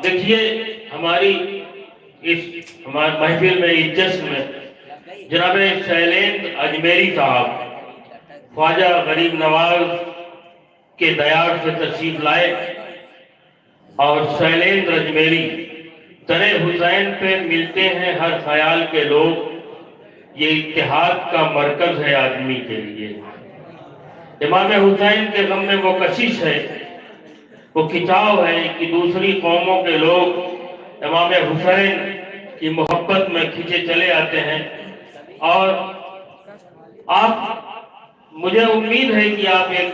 देखिए, हमारी इस हमारे महफिल में, इस जश्न में जनाब शैलेंद्र अजमेरी साहब ख्वाजा गरीब नवाज के दयार से तशरीफ लाए और शैलेंद्र अजमेरी दरे हुसैन पे मिलते हैं हर ख्याल के लोग। ये इत्तेहाद का मरकज है आदमी के लिए। इमाम हुसैन के गम में वो कशिश है, वो खिंचाव है कि दूसरी कौमों के लोग इमाम हुसैन की मोहब्बत में खिंचे चले आते हैं। और मुझे उम्मीद है कि आप एक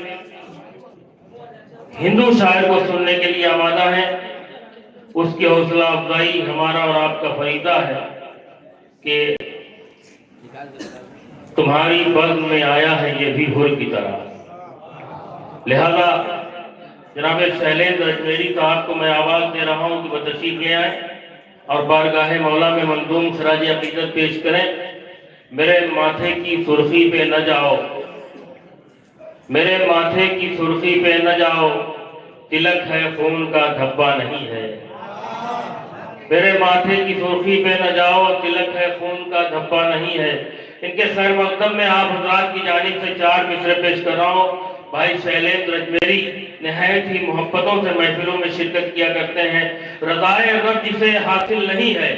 हिंदू शायर को सुनने के लिए आमादा हैं। उसकी हौसला अफजाई हमारा और आपका फरीदा है कि तुम्हारी बज़्म में आया है ये भी हुर की तरह। लिहाजा जनाब शैलेंद्र अजमेरी साहब को मैं आवाज दे रहा हूं कि वह तशरीफ ले आए और बारगाह मौला में मंजूम सराज अकीदत पेश करें। मेरे माथे की सुर्खी पे न जाओ, मेरे माथे की सुर्खी पे न जाओ, तिलक है खून का धब्बा नहीं है। मेरे माथे की सुर्खी पे न जाओ, तिलक है खून का धब्बा नहीं है। इनके खैर मकदम में आप हजरात की जानिब से 4 मिसरे पेश कर रहा हूँ। भाई शैलेंद्र अजमेरी निहायत ही मोहब्बतों से महफिलों में शिरकत किया करते हैं। रज़ाए रब जिसे हासिल नहीं है,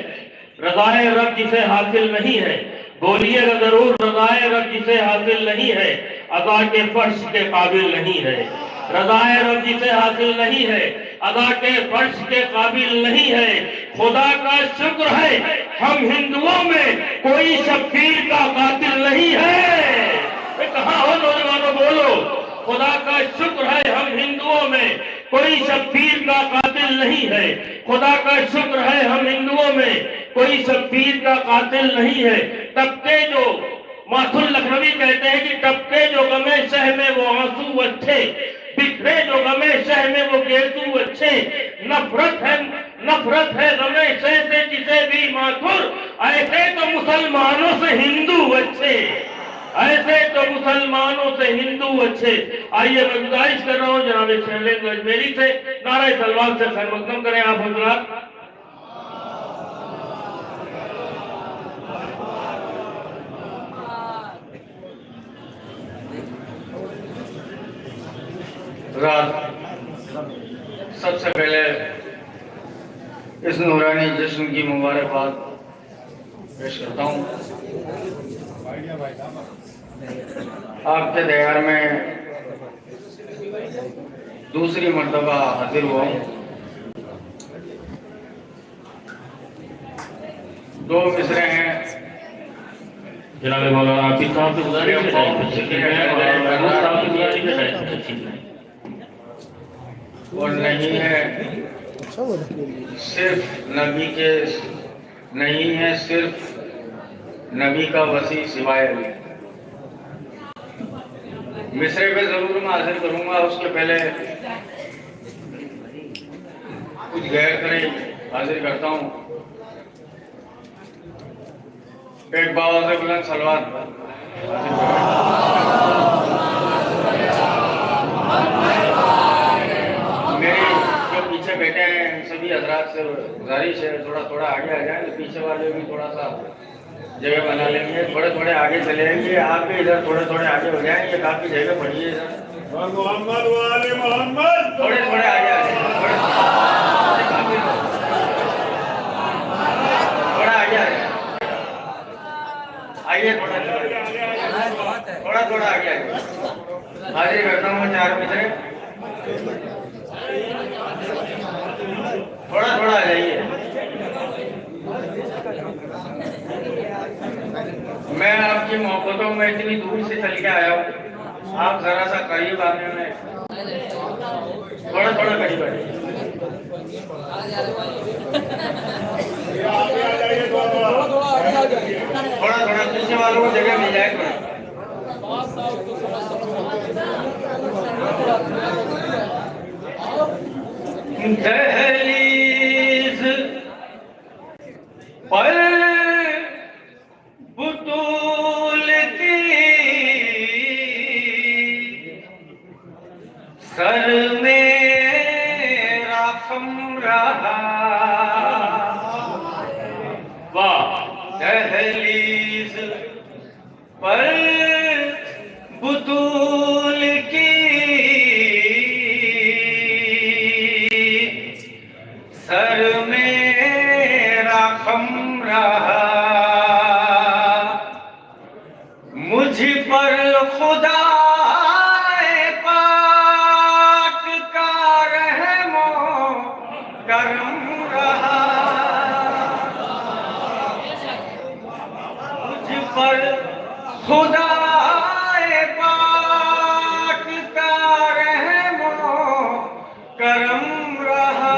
रज़ाए रब जिसे हासिल नहीं है, बोलिएगा जरूर रज़ाए रब जिसे हासिल नहीं है, अदा के फर्श के काबिल नहीं है। रज़ाए रब जिसे हासिल नहीं है, अदा के फर्श के काबिल नहीं है। खुदा का शुक्र है हम हिंदुओं में कोई शब्बीर का कातिल नहीं है। कहाँ हो नौजवानों, बोलो। खुदा का शुक्र है हम हिंदुओं में कोई शब्बीर का कातिल नहीं है। खुदा का शुक्र है हम हिंदुओं में कोई शब्बीर का कातिल नहीं है। टपके जो माथुल लखनवी कहते हैं कि टपके जो गमे शह में वो आंसू अच्छे, बिखरे जो गमे शह में वो गेसू अच्छे। नफरत है गमे शह से जिसे भी माथुर, ऐसे तो मुसलमानों से हिंदू अच्छे, ऐसे तो मुसलमानों से हिंदू अच्छे। आइए मैं गुजारिश कर रहा हूँ जनाब शैलेंद्र अजमेरी से नारे तलवार से खैर मकदम करें आप हजरात। सबसे पहले इस नूरानी जश्न की मुबारकबाद पेश करता हूँ। आपके दयार में दूसरी मर्तबा हाजिर हुआ हूँ। 2 मिसरे हैं जनाब मौलाना आबिद साहब से गुजारिश और नहीं है सिर्फ नबी के, नहीं है सिर्फ नबी का वसी सिवाय अली। मिसरे पे जरूर मैं हाजिर करूंगा, उसके पहले कुछ गैर करें हाजिर करता हूँ। एक बाबा से बुलंद सलवात मेरे जो पीछे बैठे हैं सभी हजरात से गुजारिश है थोड़ा आगे आ जाए, पीछे वाले भी थोड़ा सा जगह बना लेंगे, थोड़े आगे चले जाएंगे। आप भी इधर थोड़े आगे हो जाएंगे, काफी जगह पड़ी है इधर। थोड़े आगे आ जाएंगे, थोड़ा आगे आ जाए, आइए थोड़ा आगे आइए। हाजिर करता हूँ 4 मिसरे, थोड़ा आ जाइए। मैं आपकी मोहब्बतों में इतनी दूर से चल के आया हूँ, आप जरा सा करीब आने में थोड़ा करीब आइए। थोड़ा पीछे वालों को जगह मिल जाए थोड़ा। दहलीज पर बुतूल की सर मेरा खम रहा, वाह। दहलीज पर बुतूल की सर मेरा खम रहा, मुझ पर खुदा पाक का रहमो करम रहा, मुझ पर खुदा पाक का रहमो करम रहा।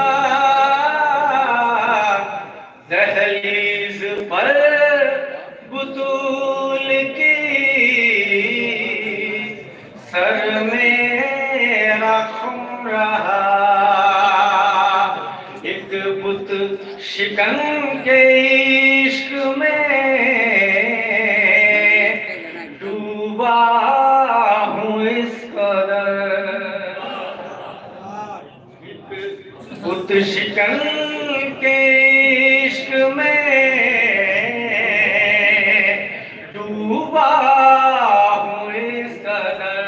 दहलीज पर बुतूल की सर मेरा खम रहा, एक बुत शिकन के इश्क में डूबा हूँ इस कदर, एक बुत शिकन के इश्क में डूबा हूँ इस कदर,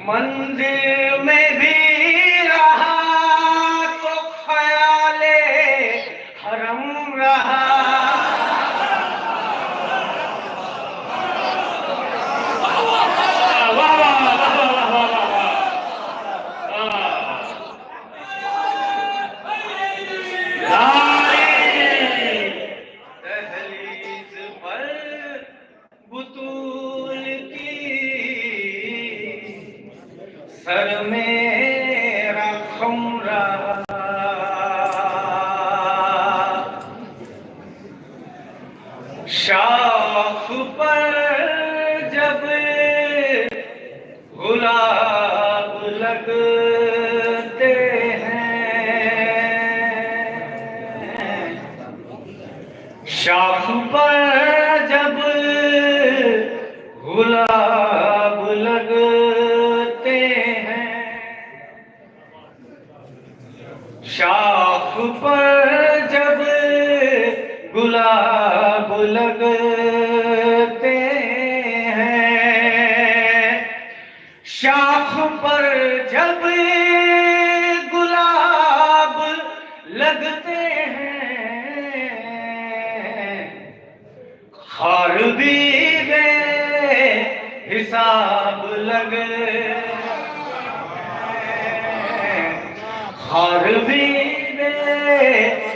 मंदिर में भी रहा तो ख्याले हरम रहा, वाह वाह वाह वाह वाह वाह। दहलीज पर बुतूल की सर मेरा खम रहा, शाख पर जब गुलाब लगते हैं, शाख पर जब गुलाब लगते हैं, शाख पर जब गुलाब लगते हैं, शाख पर जब गुलाब लगते हैं, खार भी बेहिसाब लगे, खार भी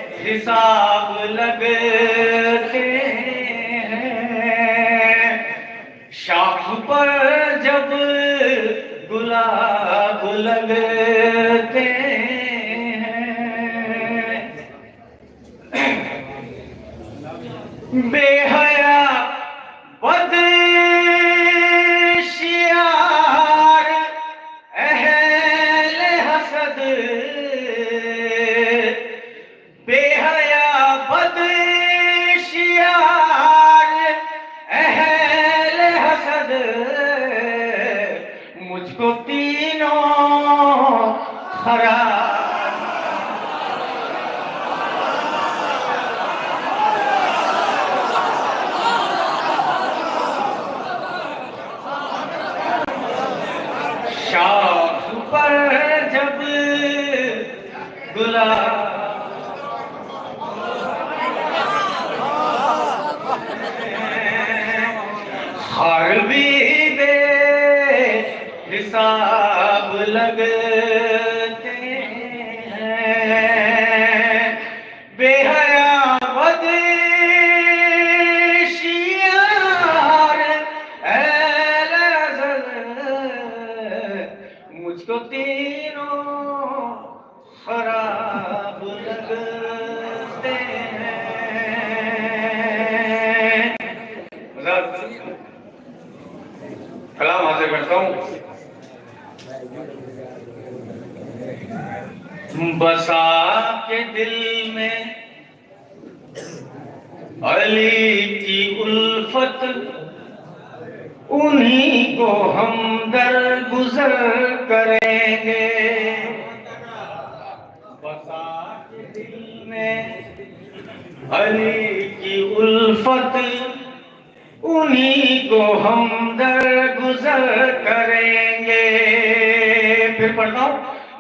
बेहिसाब लगते हैं, शाख पर जब गुलाब लगते हैं। बेहया बदशियार अहले हसद, बेहया बदशियार अहले हसद, मुझको तीनों खराब शाख पर जब गुलाब खार भी बेहिसाब लगते हैं, बेहया बदशियार अहले हसद, मुझको तीनों खराब लगते हैं। कलाम हाजिर करता हूँ। बसा के दिल में अली की उल्फत, उन्हीं को हम दर गुजर करेंगे। बसा के दिल में अली की उल्फत, उन्हीं को हम दर गुजर करेंगे। फिर पढ़ता हूं,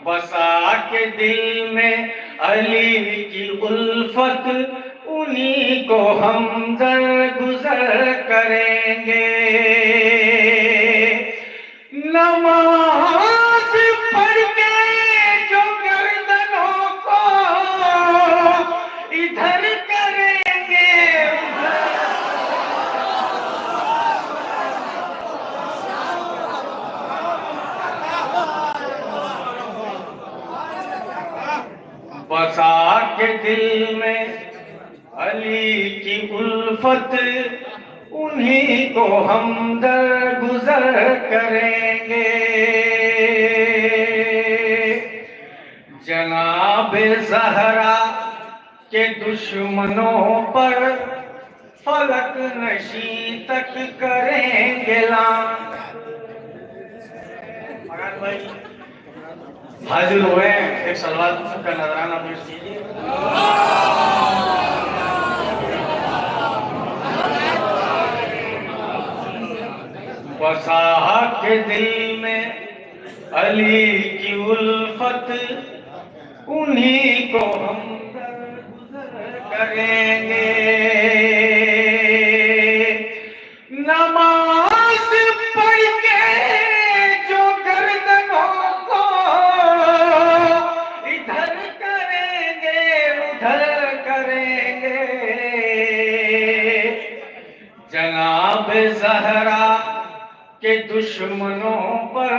बसा के दिल में अली की उल्फत, उन्हीं को हम दर गुजर करेंगे। नमाज पढ़ के जो गर्दनों को इधर करेंगे, बसा के दिल में अली की उल्फत, उन्हीं को हम दर गुजर करेंगे। जनाबे ज़हरा के दुश्मनों पर फलक नशी तक करेंगे लान। भाई हाजिर हुए हैं, एक सलवात का नजराना पेश कीजिए। बसा के दिल में अली की उल्फत, उन्हीं को हम गुजर करेंगे। नमाज पढ़ के जो गर्दनों को इधर करेंगे उधर करेंगे, जनाब ज़हरा के दुश्मनों पर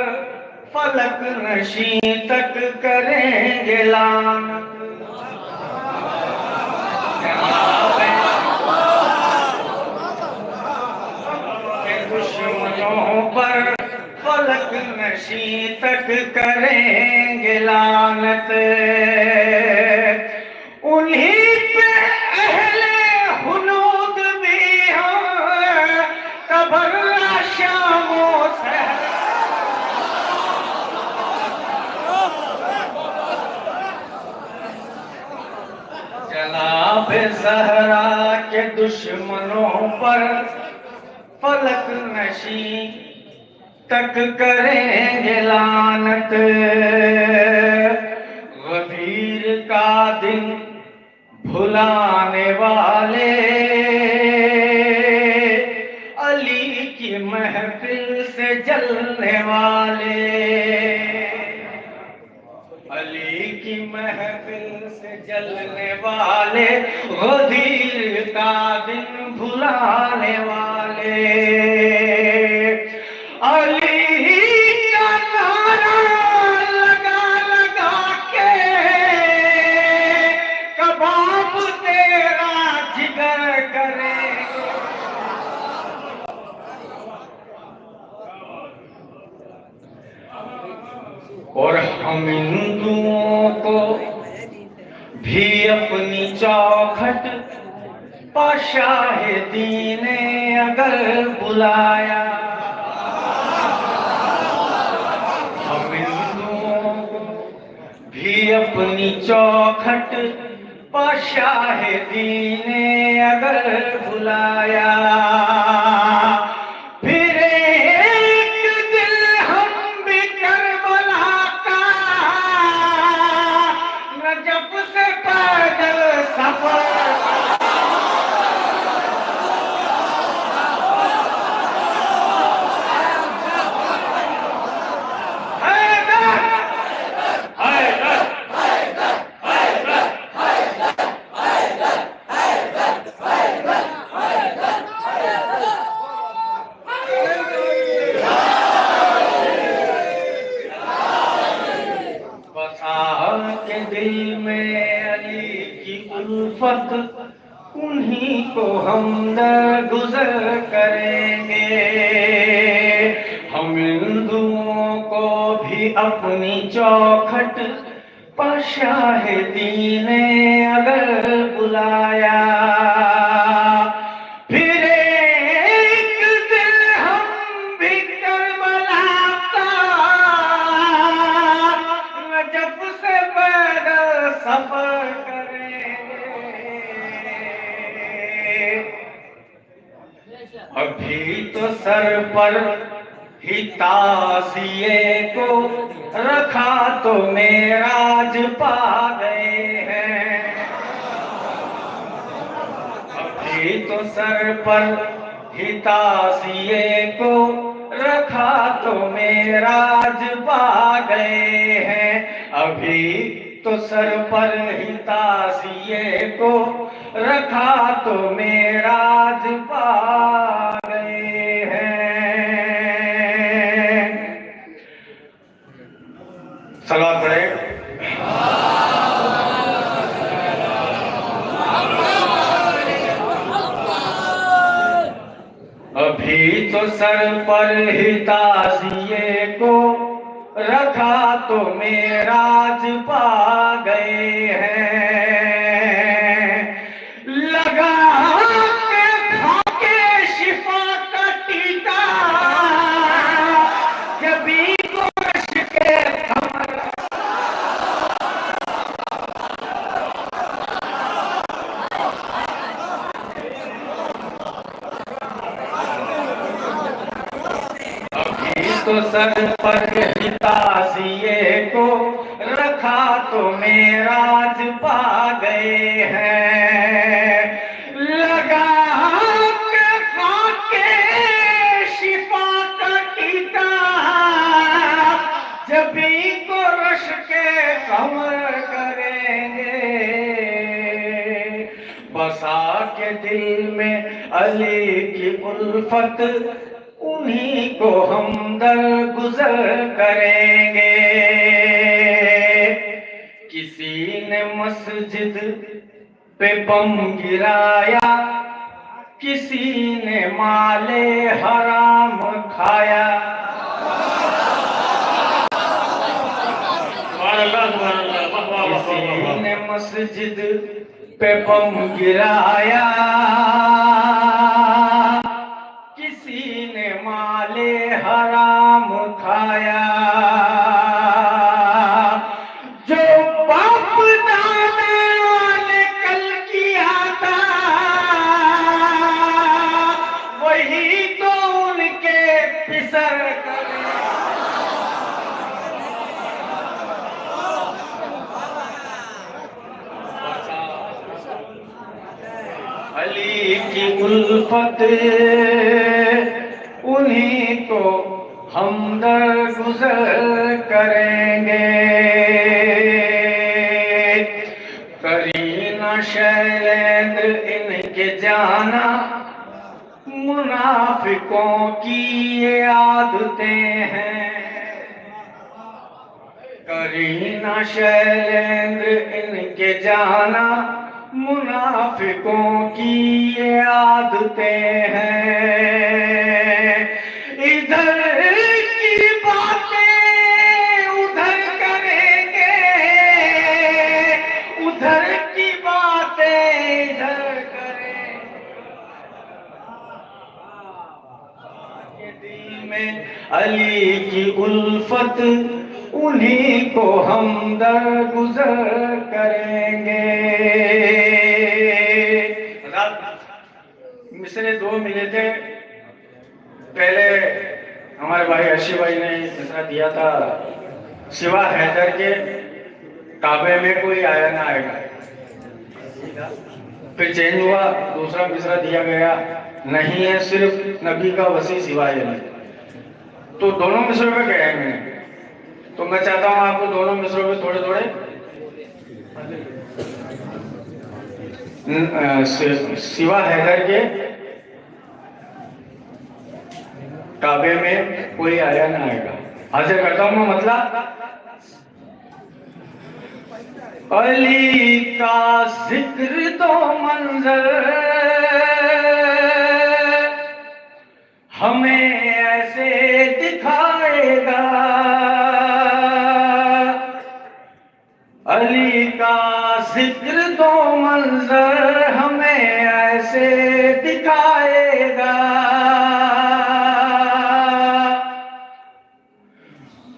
फलक नशी तक करेंगे लान। के दुश्मनों पर फलक नशी तक करेंगे लानत। उन्हीं पे अहले हुनूद भी हैं, तबर्रा शामों से जनाब ज़हरा के दुश्मनों पर फलक नशी तक करेंगे लानत। गदीर का दिन भुलाने वाले अली की महफिल से जलने वाले, अली की महफिल से जलने वाले, गदीर का दिन भुलाने वाले। अली का नारा लगा लगा के कबाब तेरा जिगर करेंगे। और हम हिंदुओं को भी अपनी चौखट पाशाहिदी ने अगर बुलाया, हम हिंदुओं को भी अपनी चौखट पाशाहिदी ने अगर बुलाया, फिर एक दिल हम भी करबला का नजफ से पैदल सफर। के दिल में अली की उल्फत, उन्हीं को हम दर गुजर करेंगे। हम हिंदुओं को भी अपनी चौखट पाशाहिदी ने अगर बुलाया, फिर एक दिन हम भी करबला का नजफ से पैदल सफर करेंगे। अभी तो सर पर ही ताजिए को रखा तो मेराज पा गए हैं। अभी तो सर पर ही ताजिए को रखा तो मेराज पा गए हैं। अभी तो सर पर ही ताजिए को रखा तो मेराज पा गए हैं। सलावत पढ़े। अभी तो सर पर ही ताजिए को रखा तो मेराज पा गए हैं। लगा के खाके शिफा का टीका जबी गोश के तो सर पर ही ताजिए को रखा तो मेराज पा गए हैं। लगा के खाके शिफा का टीका जबी को रश के कमर करेंगे। बसा के दिल में अली की उल्फत उन्हीं को हम दर गुजर करेंगे। किसी ने मस्जिद पे बम गिराया, किसी ने माले हराम खाया। किसी ने मस्जिद पे बम गिराया, माले हराम खाया। जो बाप दादा ने कल किया था वही तो उनके पिसर करे। अली की उल्फत उन्हीं को हम दर गुजर करेंगे। करीना शैलेंद्र इनके जाना मुनाफिकों की ये आदतें हैं। करीना शैलेंद्र इनके जाना मुनाफिकों की ये आदतें हैं। इधर की बातें उधर करेंगे, उधर की बातें इधर करेंगे। ये दिल में अली की उल्फत उन्हीं को हम दर गुजर करेंगे। मिसरे दो मिले थे। पहले हमारे भाई अर्शी भाई ने मिसरा दिया था, सिवा हैदर के काबे में कोई आया ना आएगा। फिर चेंज हुआ, दूसरा मिसरा दिया गया, नहीं है सिर्फ नबी का वसी सिवाय नहीं। तो दोनों मिसरों में गया है मैंने। तो मैं चाहता हूं आपको दोनों मिसरों में थोड़े थोड़े सिवा हैदर के काबे में कोई आया ना आएगा हाजिर करता हूं मैं। मतलब अली का जिक्र तो मंजर हमें ऐसे दिखाएगा। अली का जिक्र तो मंजर हमें ऐसे दिखाएगा।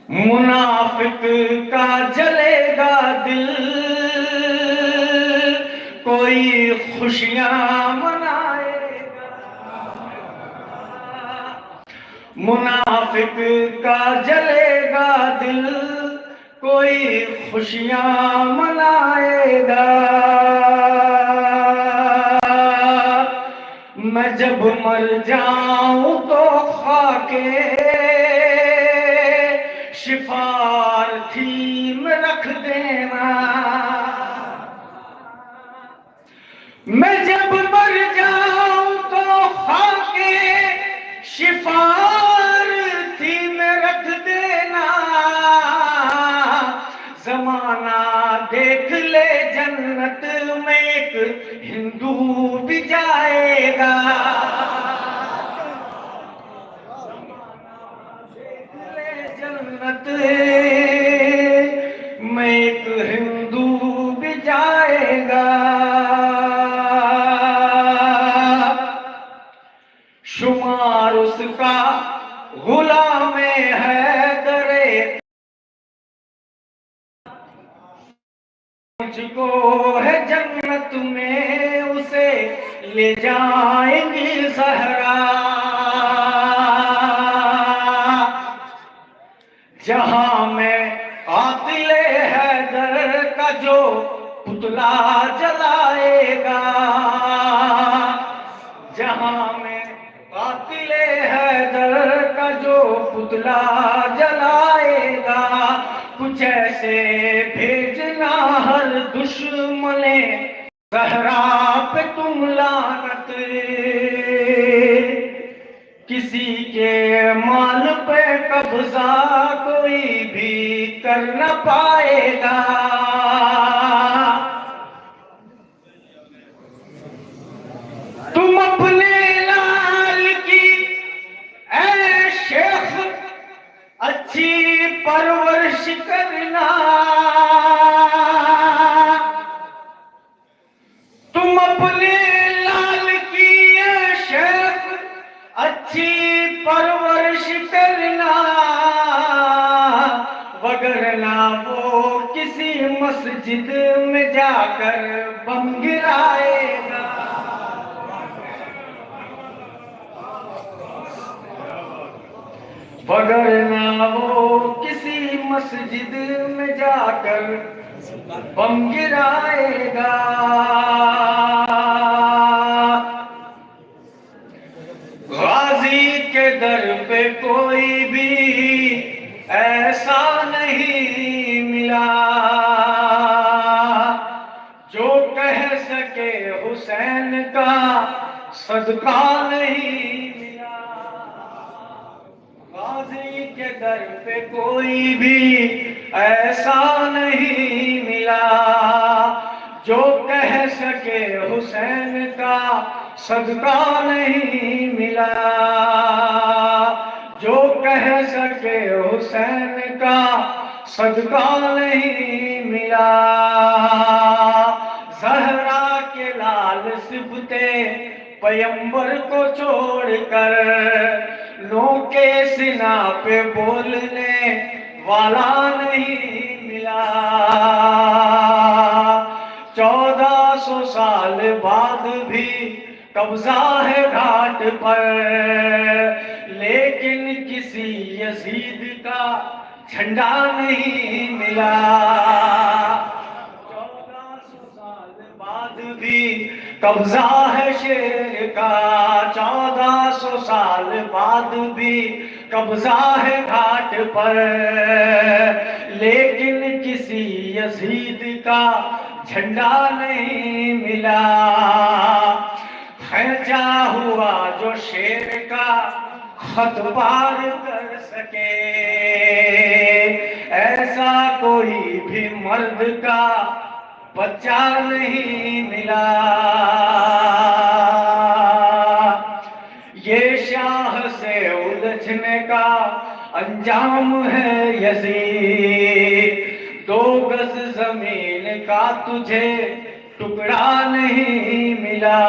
मुनाफिक का जलेगा दिल कोई खुशियां मनाएगा, मुनाफिक का जलेगा दिल, कोई खुशियां मनाएगा। मैं जब मर जाऊं तो खाके शिफारती में रख देना, मैं जब मर जाऊं तो खाके शिफारती में रख देना। जमाना देख ले जन्नत में एक हिंदू भी जाएगा, देख ले जन्नत में एक हिंदू भी जाएगा। शुमार उसका गुलामे है दरे, मुझको है जन्नत में उसे ले जाएंगी सहरा। जहां में कातिले हैदर का जो पुतला जलाएगा, जहां में कातिले हैदर का जो पुतला जलाएगा, कुछ ऐसे भेजना हर दुश्मने सहरा पे तुम लानत, किसी के माल पे कब्जा कोई भी कर न पाएगा। तुम अपने लाल की ऐ शेख अच्छी परवरिश करना, तुम अपने लाल की ऐ शेख अच्छी परवरिश करना, वगरना वो किसी मस्जिद में जाकर बम गिराएगा। वगरना वो किसी मस्जिद में जाकर बम गिराएगा। गाजी के दर पे कोई भी ऐसा नहीं मिला जो कह सके हुसैन का सदका नहीं मिला। गाजी के दर पे कोई भी ऐसा नहीं मिला जो कह सके हुसैन का सदका नहीं मिला, जो कह सके हुसैन का सदका नहीं मिला। ज़हरा के लाल सिबते पैगंबर को छोड़कर नो के सीना पे बोलने वाला नहीं मिला। 1400 साल बाद भी कब्जा है घाट पर, लेकिन किसी यजीद का झंडा नहीं मिला। 1400 साल बाद भी कब्जा है शेर का, 1400 साल बाद भी कब्जा है घाट पर, लेकिन किसी यजीद का झंडा नहीं मिला। खर्चा हुआ जो शेर का खत पार कर सके, ऐसा कोई भी मर्द का बच्चा नहीं मिला। ये शाह से उलझने का अंजाम है यजीद, 2 गज जमीन का तुझे टुकड़ा नहीं मिला।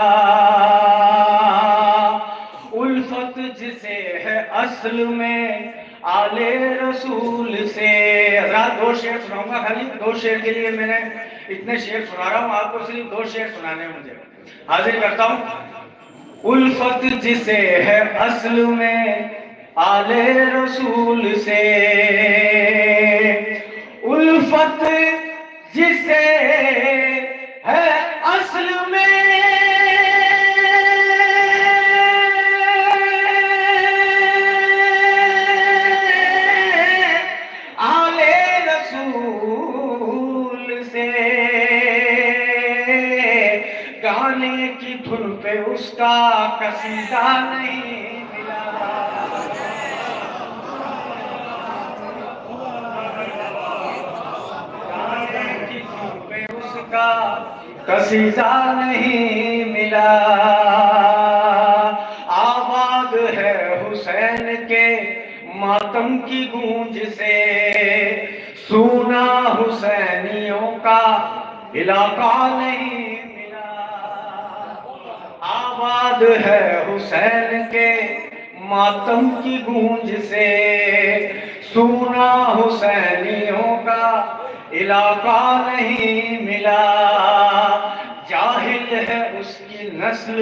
उल्फत जिसे है असल में आले रसूल से। 2 शेर सुनाऊंगा, खाली 2 शेर के लिए मैंने इतने शेर सुना रहा हूँ आपको, सिर्फ 2 शेर सुनाने हैं मुझे। हाजिर करता हूँ। उल्फत जिसे है असल में आले रसूल से, उल्फत जिसे है असल में आले रसूल से, गाने की धुन पे उसका कसीदा नहीं मिला, गाने की धुन पे उसका कसीदा नहीं मिला। आबाद है हुसैन के मातम की गूंज से, सूना हुसैनियों का इलाका नहीं मिला। आबाद है हुसैन के मातम की गूंज से, सूना हुसैनियों का इलाका नहीं मिला। जाहिल है उसकी नस्ल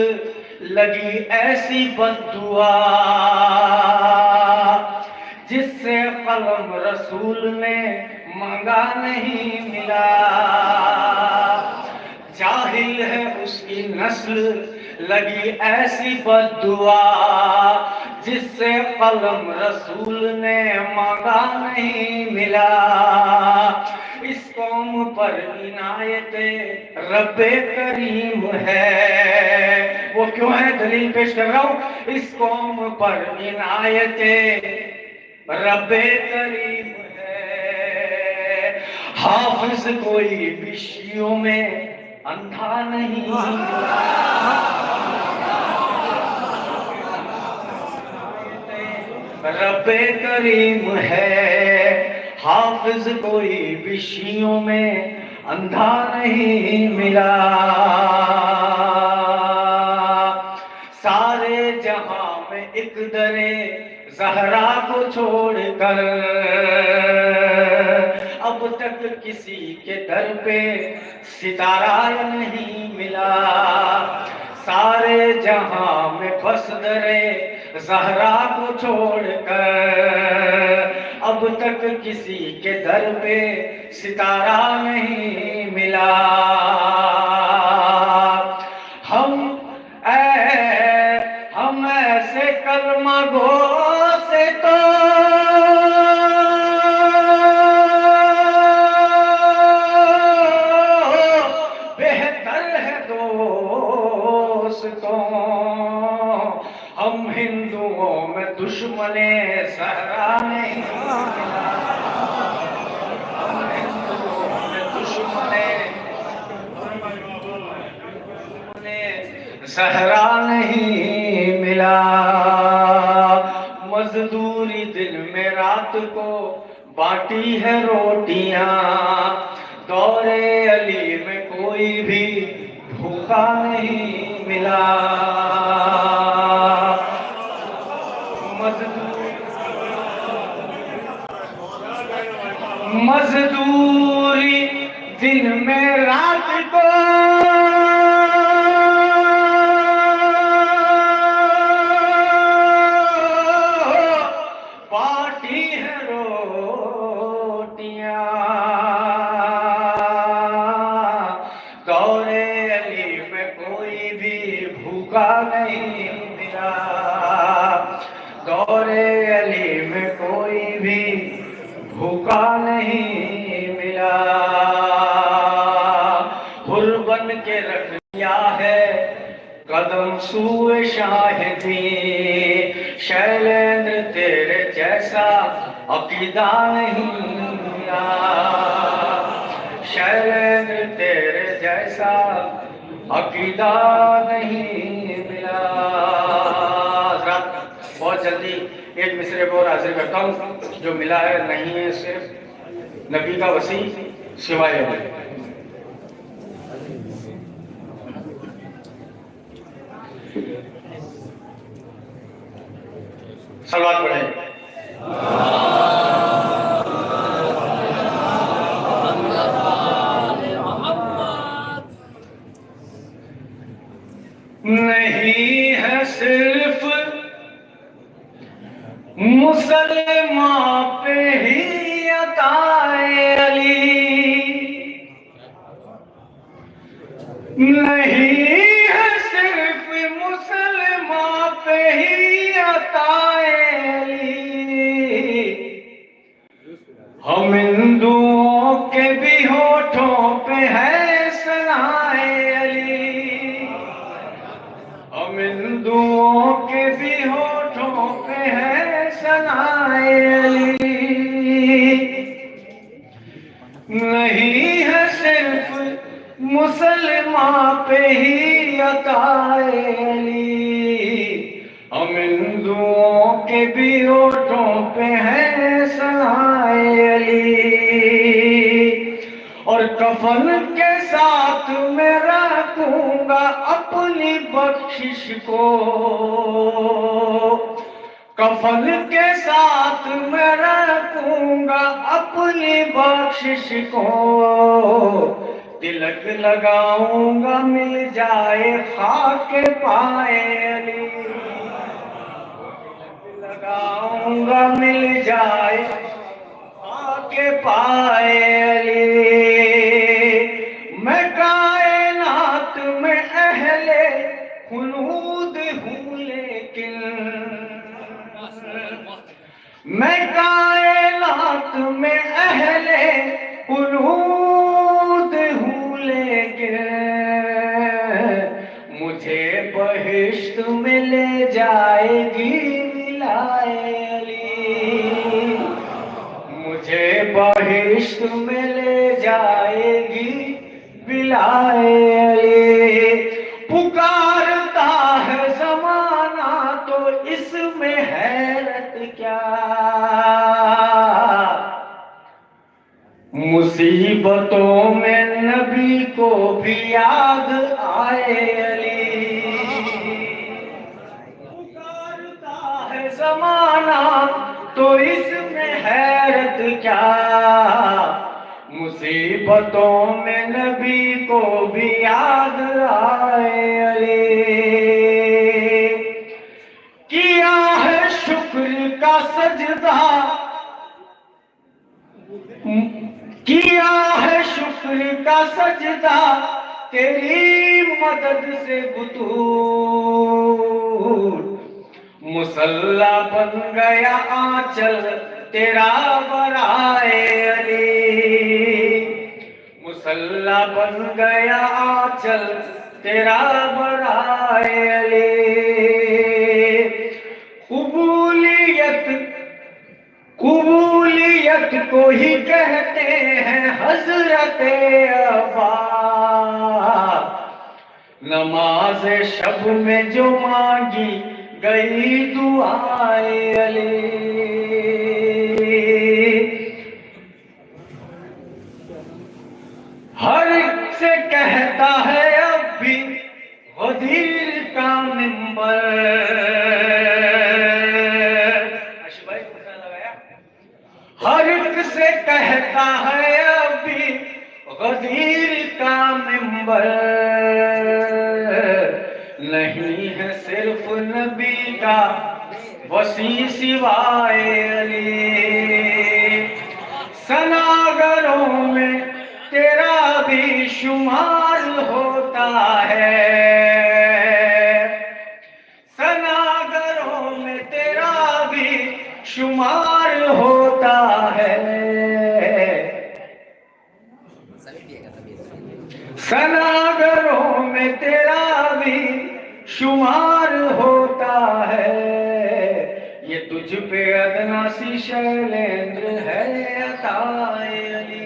लगी ऐसी बद्दुआ, जिससे कलम रसूल ने मांगा नहीं मिला। जाहिल है उसकी नस्ल लगी ऐसी बद्दुआ, जिससे कलम रसूल ने मांगा नहीं मिला। इस कौम पर इनायते रब्बे करीम है, वो क्यों है दलील पेश कर रहा हूं। इस कौम पर इनायते रब्बे करीम है, हाफिज कोई विषयों में अंधा नहीं, रब्बे करीम है, हाफिज कोई विषयों में अंधा नहीं मिला। सारे जहां में एक दरे ज़हरा को छोड़कर अब तक किसी के दर पे सितारा नहीं मिला। सारे जहां में बस दरे ज़हरा को छोड़कर अब तक किसी के दर पे सितारा नहीं मिला। हम ऐसे कलमा गो से तो बेहतर है दोस्तों, हम हिंदुओं में दुश्मने सहरा नहीं मिला। हम हिंदुओं में दुश्मने सहरा नहीं मिला। मजदूरी दिन में रात को बांटी है रोटियां, दौरे अली में कोई भी भूखा नहीं मिला। मजदूरी दिन में रात को बाटी है रोटियां, दौरे अली में कोई भी भूखा नहीं मिला। दौरे अली में कोई भी भूखा नहीं मिला। हुर बन के रख लिया है कदम सूए शाहिदी, शैलेंद्र तेरे जैसा अकीदा नहीं मिला। शैलेंद्र तेरे जैसा अकीदा नहीं मिला। बहुत जल्दी एक मिसरे को और हाजिर करता हूँ, जो मिला है नहीं है सिर्फ नबी का वसी सिवाय है। सलवात पढ़े। नहीं है सिर्फ मुसलमान पे ही अताए अली, नहीं है सिर्फ मुसलमान पे ही अताए अली, हम हिंदुओं के भी होठों पे है सनाए अली, हम हिंदुओं के भी होठों पे है सनाए अली, नहीं है सिर्फ मुसलमान पे ही अताए अली, हम हिंदुओं के भी होठों पे है सनाए अली, और कफन के साथ मैं रखूंगा अपनी बख्शिश को, कफन के साथ मैं रखूंगा अपनी बख्शिश को, तिलक लगाऊंगा मिल जाए खाक पाए अली, लगाऊंगा मिल जाए खाक पाए अली, मैं कायनात में अहले खुलूद हूँ लेकिन, मैं कायनात में अहले खुलूद हूँ लेकिन, मुझे बहिश्त में ले जाएगी मिलाए अली, मुझे बहिश्त में ले जाएगी बिलाए अली, पुकारता है जमाना तो इसमें हैरत क्या, मुसीबतों में नबी को भी याद आए अली, पुकारता है जमाना तो इसमें हैरत क्या, मुसीबतों में नबी को भी याद आए अली, किया है शुक्र का सजदा, किया है शुक्र का सजदा तेरी मदद से बुतूर, मुसल्ला बन गया आंचल तेरा बराए अली, मुसल्ला बन गया आंचल तेरा बराए अली, कबूलियत को ही कहते हैं हजरत अब्बा, नमाज शब में जो मांगी गई दुआए अली, हर एक से कहता है अब भी गदीर का मिंबर, हर एक से कहता है अभी गदीर का मिंबर, नहीं है सिर्फ नबी का वसी सिवाए अली, सनागरों में तेरा भी शुमार होता है, सनागरों में तेरा भी शुमार होता है, सनागरों में तेरा भी शुमार होता है, ये तुझ पे अदना सी शैलेंद्र है अताए अली।